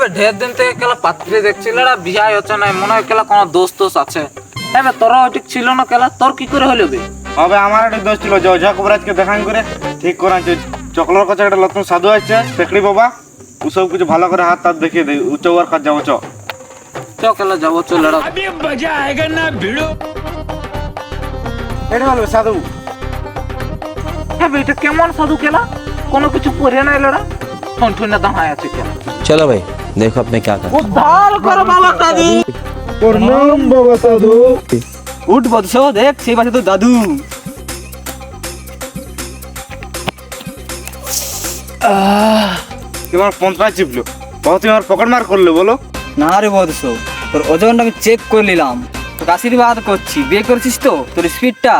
এবার ঢের দিন থেকে কেলা পাত্রী দেখছিল বিয়াই হচ্ছে না, মনে হয় কেলা কোনো দোষ টোষ আছে। এবার তোরা ওইটি ছিল না কেলা, তোর কি করে হলো বে? হবে আমার একটা দোষ ছিল, যা কবরাজকে দেখান করে ঠিক করাচ্ছে। চকলের কাছে একটা নতুন সাধু আছে পেকড়ি বাবা, ও সব কিছু ভালো করে হাত তাত দেখিয়ে দেয়। উচ্চ ওর কাজ যাবো চ কেলা যাবো চল লড়া। এটা বলবে সাধু। হ্যাঁ এটা কেমন সাধু কেলা, কোনো কিছু পরে নাই লড়া, ঠন ঠনে দাঁড়ায় আছে কেলা। चलो भाई देखो अब मैं क्या कर উদ্ধার করো বাবা সাধু। প্রণাম বাবা সাধু। উঠ বৎস, দেখ সেই পাশে তো দাদু। তোমার পন্থা চিপলো, বহুত আমার পকেট মার করলো বলো। না রে বৎস, তোর ওজনটা আমি চেক করে নিলাম, তোকে আশীর্বাদ করছি। বিয়ে করেছিস তো, তোর স্পিডটা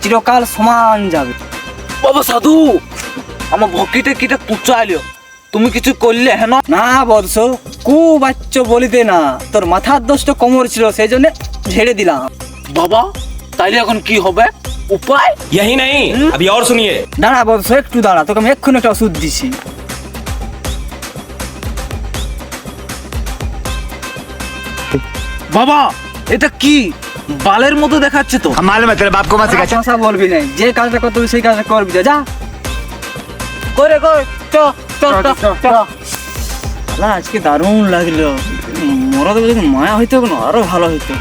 চিরকাল সমান যাবে। বাবা সাধু, আমার ভকিতে কিটা তুচ্ছা আইলো, তুমি কিছু করলে হ্যাঁ? না বৎস, কু বাচ্চ বলিতে না, তোর মাথার দোষটা কোমর ছিল, সেই জন্য ঝেড়ে দিলাম। বাবা তাইলে এখন কি হবে উপায়? यही नहीं अभी और सुनिए দাঁড়া বৎস, একটু দাঁড়া, তোকে আমি এক্ষুনি একটা ওষুধ দিছি। বাবা এটা কি বালের মতো দেখাচ্ছে তো। ভাষা বলবি না, যে কাজটা করতে হবে সেই কাজটা করবি। যা করে করে চ চ চ চ। আজকে দারুণ লাগলো। মরা তো যদি মায়া হইতো, আরো ভালো হইতো।